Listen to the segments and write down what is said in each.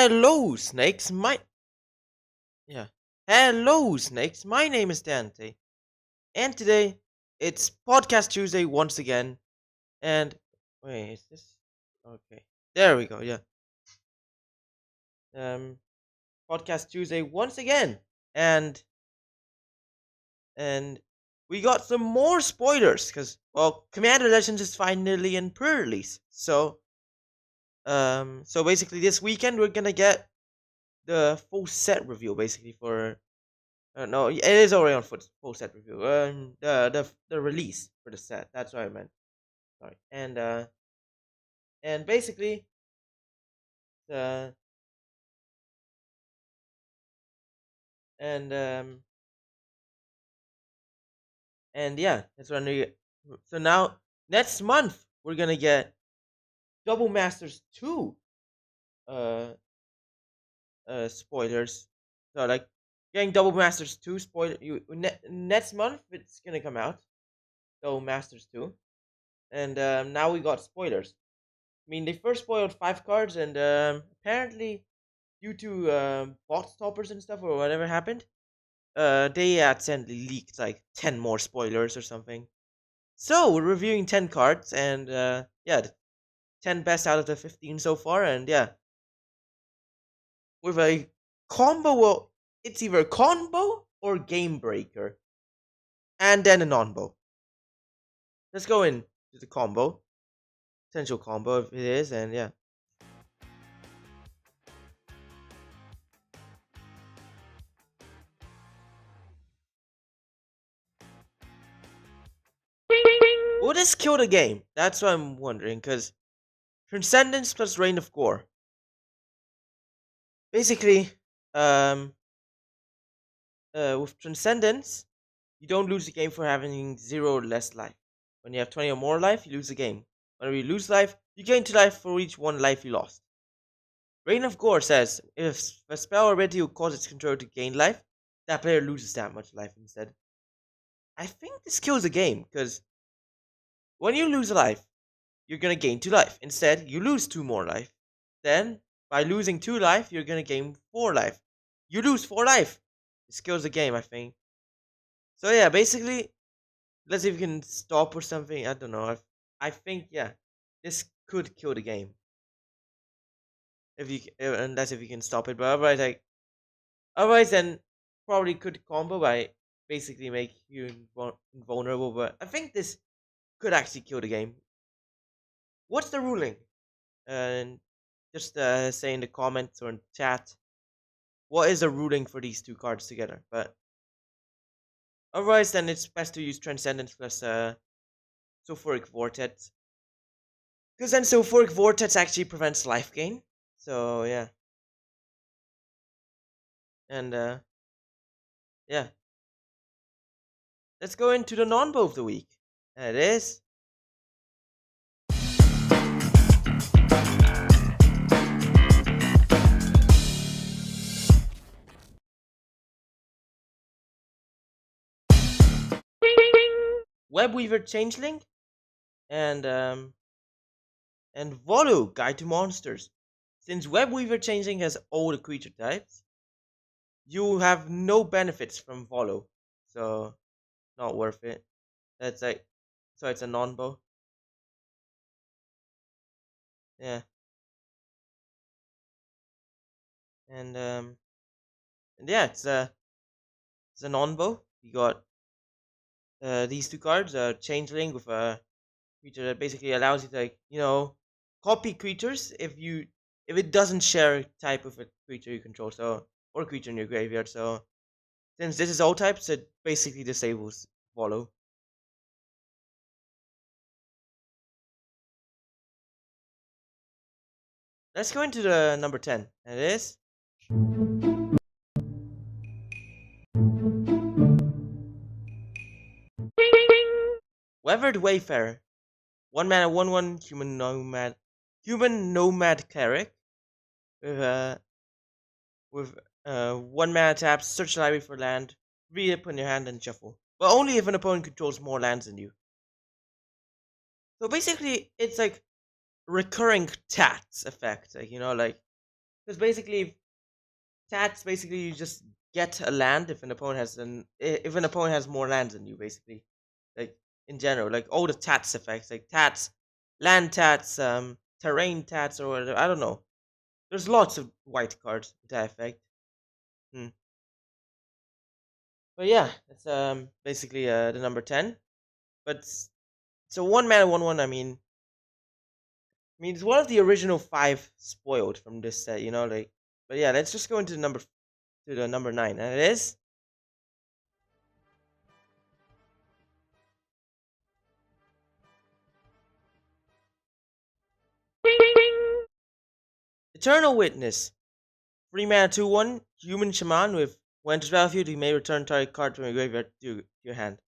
Hello, snakes. Yeah. Hello, snakes. My name is Dante, and today it's Podcast Tuesday once again. And wait, is this okay? There we go. Yeah. Um, Podcast Tuesday once again, and and we got some more spoilers because Commander Legends is finally in pre-release. So basically this weekend we're gonna get the full set review basically for. No, it is already on full set review. The release for the set. That's what I meant. Sorry. And basically, uh, and and yeah, that's what I. So now next month we're gonna get Double Masters 2 uh spoilers. So like getting Double Masters 2 spoiler next month it's gonna come out. Double Masters 2. And now we got spoilers. I mean, they first spoiled 5 cards, and apparently, due to bot stoppers and stuff or whatever happened, they accidentally leaked like 10 more spoilers or something. So we're reviewing 10 cards, and yeah, the 10 best out of the 15 so far, and yeah, with a combo. Well, it's either combo or game breaker, and then a non-bow. Let's go into the combo, potential combo if it is, and yeah. Will this kill the game? That's what I'm wondering, because Transcendence plus Reign of Gore. Basically, um, with Transcendence, you don't lose the game for having 0 or less life. When you have 20 or more life, you lose the game. Whenever you lose life, you gain 2 life for each 1 life you lost. Reign of Gore says, if a spell or ability will cause its controller to gain life, that player loses that much life instead. I think this kills the game, because when you lose a life, you're gonna gain 2 life. Instead, you lose 2 more life. Then, by losing 2 life, you're gonna gain 4 life. You lose 4 life. This kills the game, I think. So yeah, basically, let's see if we can stop or something. I don't know. I think yeah, this could kill the game if you unless if you can stop it. But otherwise then probably could combo by basically make you invulnerable. But I think this could actually kill the game. What's the ruling? And just say in the comments or in chat what is the ruling for these 2 cards together. But otherwise, then it's best to use Transcendence plus Sulfuric Vortex. Because then Sulfuric Vortex actually prevents life gain. So, yeah. And, yeah. Let's go into the non-bow of the week. And it is... Webweaver Changeling and Volu Guide to Monsters. Since Webweaver Changeling has all the creature types, you have no benefits from Volu, so not worth it. That's like, so it's a non-bow. Yeah, and yeah, it's a non-bow. You got these 2 cards, Changeling with a creature that basically allows you to copy creatures if it doesn't share a type of a creature you control, so or a creature in your graveyard. So since this is all types, it basically disables follow. Let's go into the number 10, and it is Weathered Wayfarer. 1 mana 1/1 human nomad cleric with 1 mana tap, search the library for land, read it, put in your hand, and shuffle. But only if an opponent controls more lands than you. So basically, it's like recurring tats effect. Like Because basically, tats basically you just get a land if an opponent has if an opponent has more lands than you, basically, like in general, like all the tats effects, like tats, land tats, terrain tats, or whatever. I don't know. There's lots of white cards with that effect. Hmm. But yeah, that's basically the number 10. But so one mana 1/1. I mean, it's one of the original five spoiled from this set, you know, like. But yeah, let's just go into the number 9, and it is Eternal Witness. 3 mana 2/1 human shaman with when enters battlefield, you may return target card from your graveyard to your hand.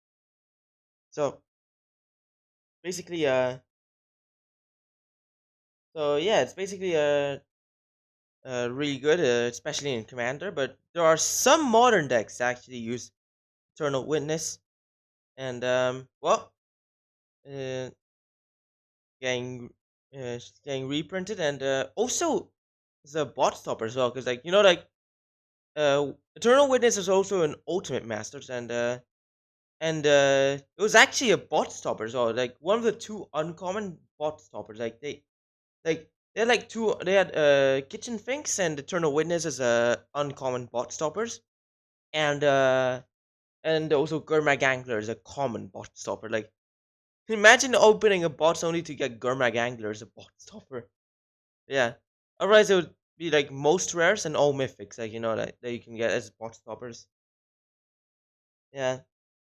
So basically, so yeah, it's basically really good, especially in Commander. But there are some modern decks that actually use Eternal Witness, and well, uh, getting getting reprinted, and also the bot stopper as well, because like like Eternal Witness is also an Ultimate Masters, and it was actually a bot stopper as well, like one of the two uncommon bot stoppers. They had like two. They had Kitchen Finks and Eternal Witness as uncommon bot stoppers, and also Gurmag Angler is a common bot stopper. Like, imagine opening a box only to get Gurmag Angler as a bot stopper. Yeah. Otherwise, it would be like most rares and all mythics, like that you can get as bot stoppers. Yeah.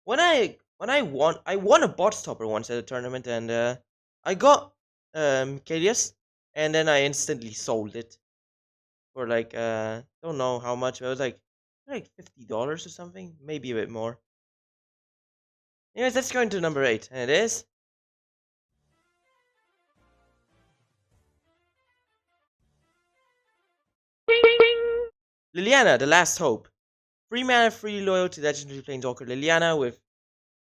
When I won a bot stopper once at a tournament, and I got KDS, and then I instantly sold it for like don't know how much, but it was like $50 or something, maybe a bit more. Anyways, let's go into number 8, and it is Liliana, the Last Hope. 3 mana, free loyalty legendary planeswalker Liliana with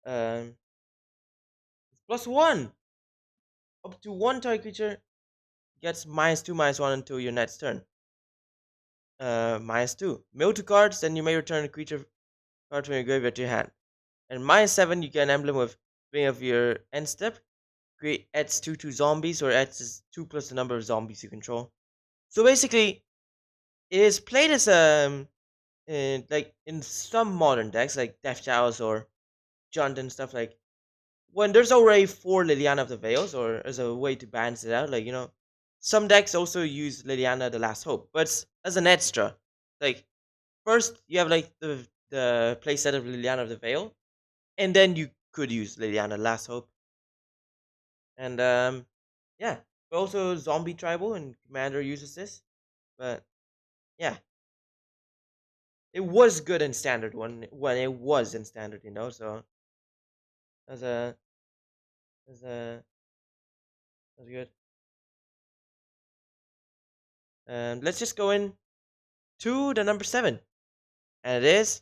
um +1. Up to one target creature gets -2/-1 until your next turn. -2. Mill 2 cards, then you may return a creature card from your graveyard to your hand. And -7, you get an emblem with beginning of your end step. Create adds 2/2 zombies, or adds 2 plus the number of zombies you control. So basically, it is played as like in some modern decks like Death Shadows or Junt and stuff, like when there's already 4 Liliana of the Veils, or as a way to balance it out, like some decks also use Liliana the Last Hope, but as an extra. Like, first you have like the playset of Liliana of the Veil, and then you could use Liliana Last Hope. And yeah, but also Zombie Tribal and Commander uses this. But yeah, it was good in Standard when it was in Standard, so as a as a that's good. And let's just go in to the number 7, and it is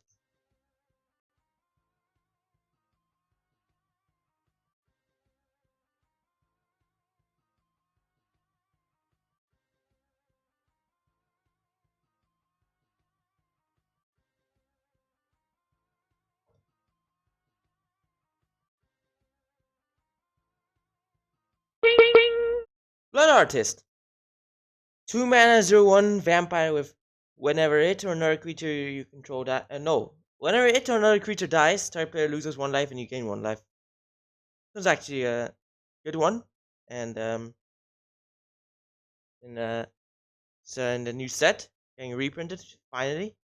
Blood Artist. 2 mana 0/1 vampire with whenever it or another creature you control that no. Whenever it or another creature dies, target player loses 1 life and you gain 1 life. This was actually a good one. And in so in the new set, getting reprinted finally.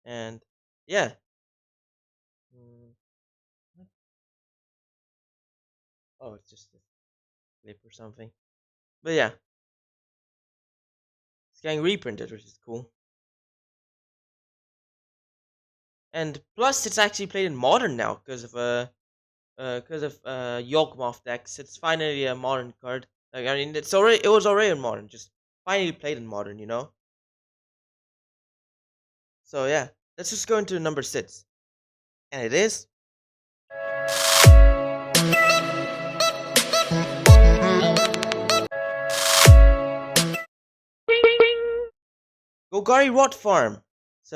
And yeah. Mm, oh, it's just a clip or something. But yeah, it's getting reprinted, which is cool. And plus, it's actually played in modern now because of Yawgmoth decks. It's finally a modern card. Like, I mean, it was already in modern, just finally played in modern. So yeah, let's just go into number 6, and it is Golgari Rot Farm. It's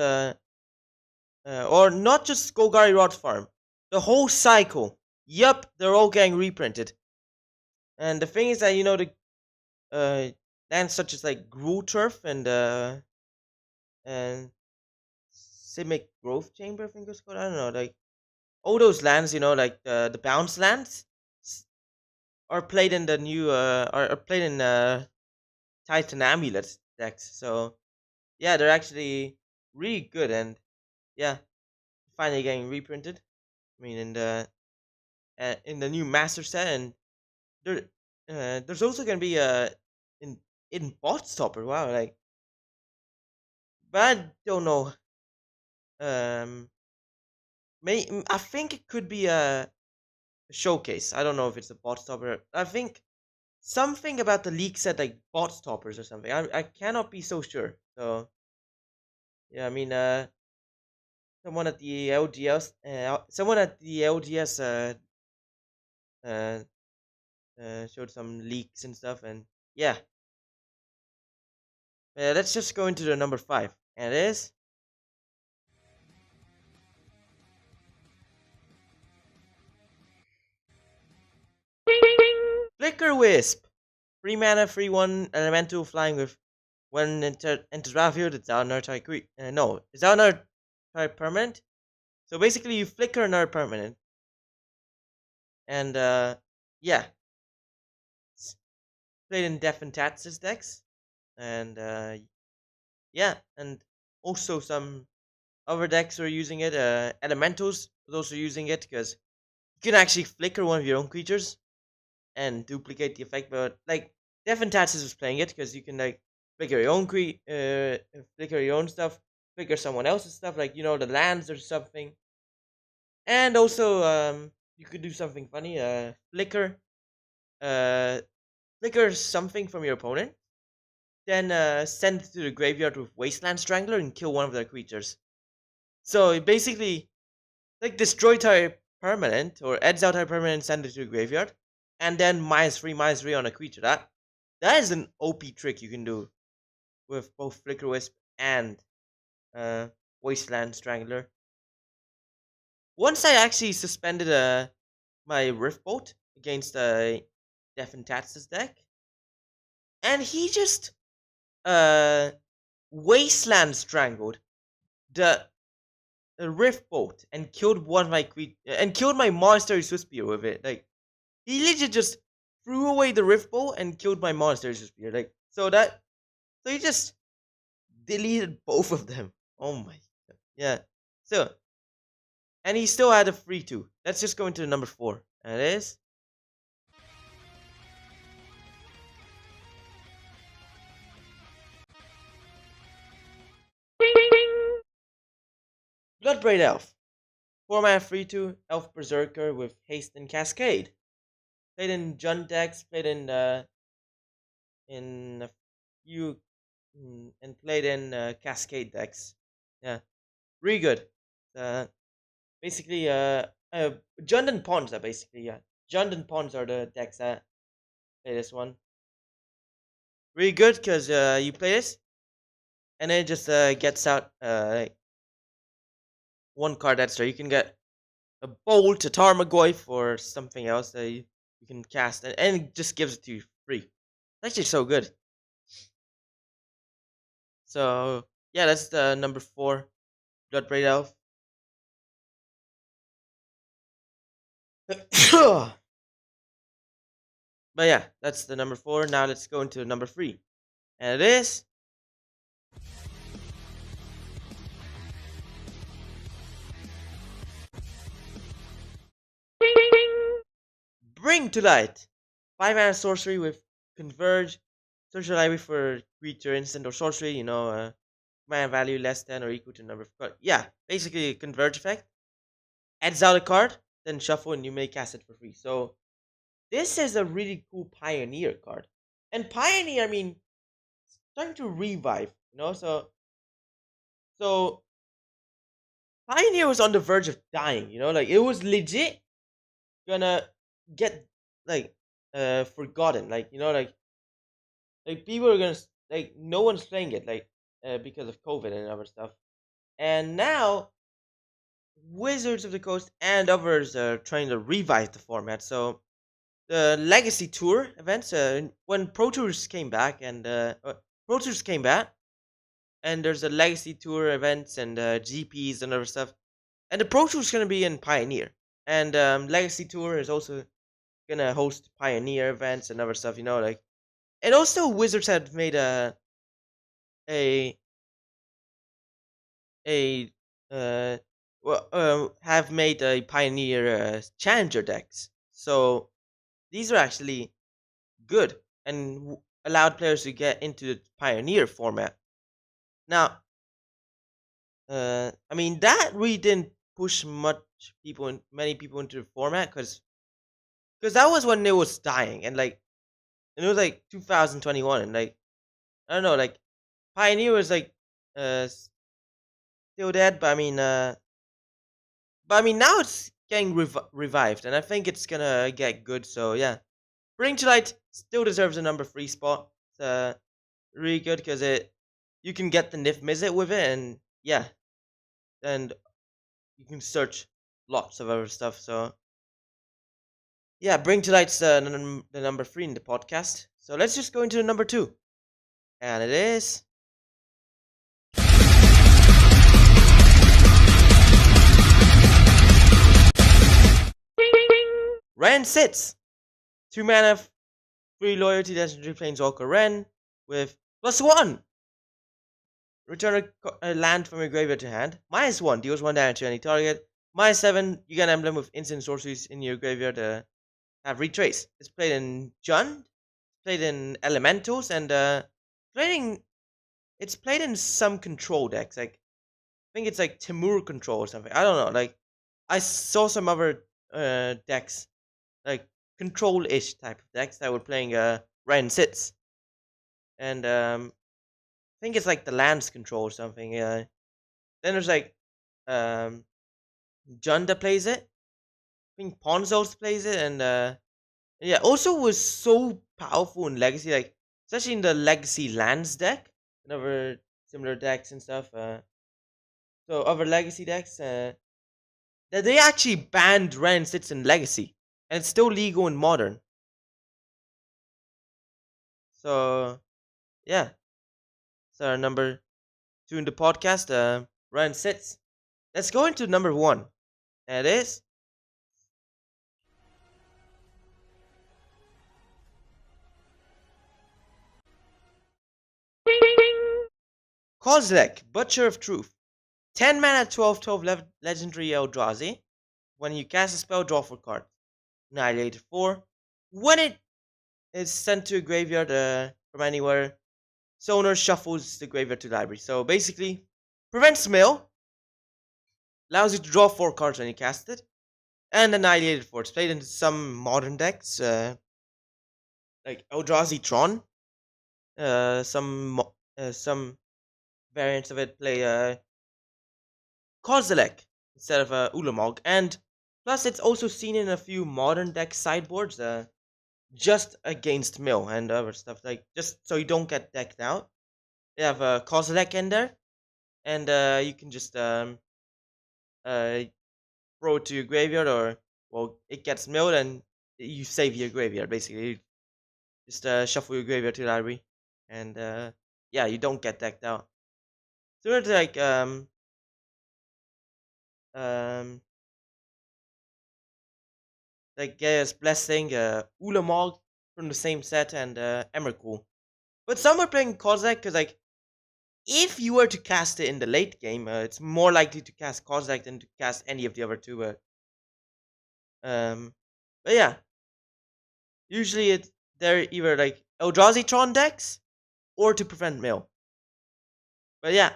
or not just Golgari Rot Farm. The whole cycle. Yup, they're all getting reprinted. And the thing is that the uh lands such as like Gruul Turf and Simic Growth Chamber, I think it's called. I don't know, like all those lands, like the bounce lands s- are played in the new are played in Titan Amulet decks. So yeah, they're actually really good, and yeah, finally getting reprinted. I mean, in the new master set, and there there's also gonna be in bot stopper. Wow, like, but I don't know. Um, I think it could be a showcase. I don't know if it's a bot stopper. I think something about the leak said like bot stoppers or something. I cannot be so sure. So yeah, I mean, someone at the LGS uh, showed some leaks and stuff, and yeah, let's just go into the number 5, and it is Flicker Wisp. 3 mana, 3/1 elemental flying with when enters battlefield. It's out another type. No, it's out another type permanent. So basically, you flicker another permanent, and yeah, it's played in Def and Tats's decks, and yeah, and also some other decks are using it. Elementals is also using it because you can actually flicker one of your own creatures and duplicate the effect. But like Def and Tats's was playing it because you can like flicker your own flicker your own stuff, flicker someone else's stuff, like the lands or something. And also, you could do something funny. Uh, flicker something from your opponent, then send it to the graveyard with Wasteland Strangler and kill one of their creatures. So it basically like destroy type permanent or edge out type permanent, send it to the graveyard, and then -3/-3 on a creature. That is an OP trick you can do with both Flicker Wisp and uh, Wasteland Strangler. Once I actually suspended my Riftbolt against Def and Tats's deck, and he just uh Wasteland Strangled the Riftbolt and killed one of my and killed my Monastery Swiftspear with it. Like he literally just threw away the Riftbolt and killed my Monastery Swiftspear. Like so he just deleted both of them. Oh my god. Yeah. So and he still had a free two. Let's just go into the number 4. And it is Bloodbraid Elf. 4 mana free 2 Elf Berserker with haste and cascade. Played in Jund decks, played in a few and played in cascade decks. Yeah, really good. Uh, basically, Jund and Pawns are basically, yeah. Jund and Pawns are the decks that play this one. Really good because you play this and it just gets out like one card extra. You can get a Bolt, a Tarmogoyf, or something else that you can cast, and it just gives it to you free. It's actually so good. So yeah, that's the number 4 Bloodbraid Elf. But yeah, that's the number 4. Now let's go into number 3, and it is Bring to Light. 5 mana sorcery with Converge. Sorcery library for creature, instant, or sorcery. Mana value less than or equal to number of cards. Yeah, basically a Converge effect. Adds out a card, then shuffle, and you may cast it for free. So this is a really cool Pioneer card. And Pioneer, I mean, it's trying to revive. So Pioneer was on the verge of dying. Like it was legit gonna get like forgotten. Like people are gonna like no one's playing it. because of COVID and other stuff. And now Wizards of the Coast and others are trying to revive the format. So the Legacy Tour events, when Pro Tours came back Pro Tours came back, and there's a Legacy Tour events and GPs and other stuff. And the Pro Tour is gonna be in Pioneer, and Legacy Tour is also gonna host Pioneer events and other stuff. Like, and also Wizards had made a a have made a Pioneer Challenger decks. So these are actually good and allowed players to get into the Pioneer format. Now, I mean that really didn't push many people into the format because that was when it was dying and it was like 2021 and like I don't know like Pioneer was like uh still dead, but I mean now it's getting revived and I think it's gonna get good. So yeah, Bring to Light still deserves a number 3 spot. It's really good because you can get the Nif Mizzet with it, and yeah, and you can search lots of other stuff. So yeah, Bring to Light's the number 3 in the podcast. So let's just go into the number 2, and it is Ren Sits. 2 mana, 3 loyalty legendary planeswalker Ren with +1. Return a land from your graveyard to hand. -1 deals 1 damage to any target. -7 you get an emblem with instant sorceries in your graveyard. Have Retrace. It's played in Jund, played in Elementals, and it's played in some control decks. Like I think it's like Timur control or something. I don't know. Like I saw some other decks, like control-ish type of decks that were playing Ren Sits, and I think it's like the lands control or something. Then there's like um, Junda plays it. I think Ponzos plays it, and yeah, also was so powerful in Legacy, like especially in the Legacy lands deck and other similar decks and stuff. So other Legacy decks, that they actually banned Ren Sits in Legacy, and it's still legal in Modern. So yeah, so our number 2 in the podcast, Ren Sits. Let's go into number 1. And it is Koslek, Butcher of Truth. 10 mana, 12/12 legendary Eldrazi. When you cast a spell, draw 4 cards. Annihilated 4. When it is sent to a graveyard from anywhere, its owner shuffles the graveyard to the library. So basically, prevents mill, allows you to draw 4 cards when you cast it, and Annihilated 4. It's played in some modern decks, like Eldrazi Tron. Some variants of it play Koslek instead of Ulamog, and plus it's also seen in a few modern deck sideboards, just against mill and other stuff, like just so you don't get decked out. You have a Koslek in there, and you can just uh, throw it to your graveyard, or well, it gets milled and you save your graveyard. Basically, you just shuffle your graveyard to the library, and yeah, you don't get decked out. Similar to um like Gaia's Blessing, Ulamog from the same set, and Emrakul. But some are playing Kozak because, like, if you were to cast it in the late game, it's more likely to cast Kozak than to cast any of the other two. Um, but yeah, usually they're either like Eldrazi Tron decks or to prevent mill. But yeah,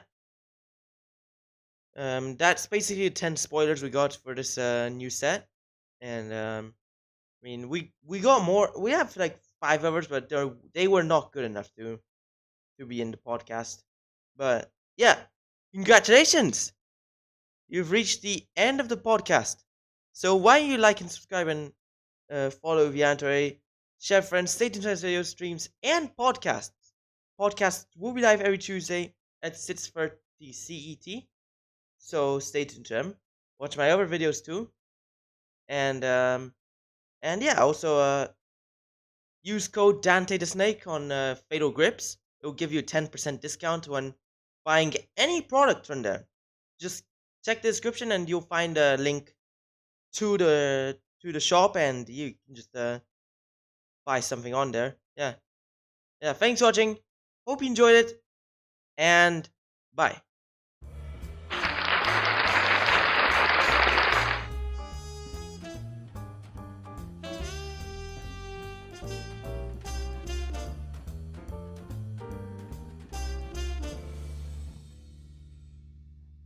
that's basically the 10 spoilers we got for this new set, and I mean, we got more. We have like 5 others, but they were not good enough to be in the podcast. But yeah, congratulations! You've reached the end of the podcast. So why don't you like and subscribe and follow Viantore, share friends, stay tuned to videos, streams, and podcasts. Podcasts will be live every Tuesday. at 6:30 CET. So stay tuned to them. Watch my other videos too, and yeah, also use code Dante the Snake on Fatal Grips. It will give you a 10% discount when buying any product from there. Just check the description and you'll find a link to the shop, and you can just buy something on there. Yeah, yeah. Thanks for watching. Hope you enjoyed it, and bye.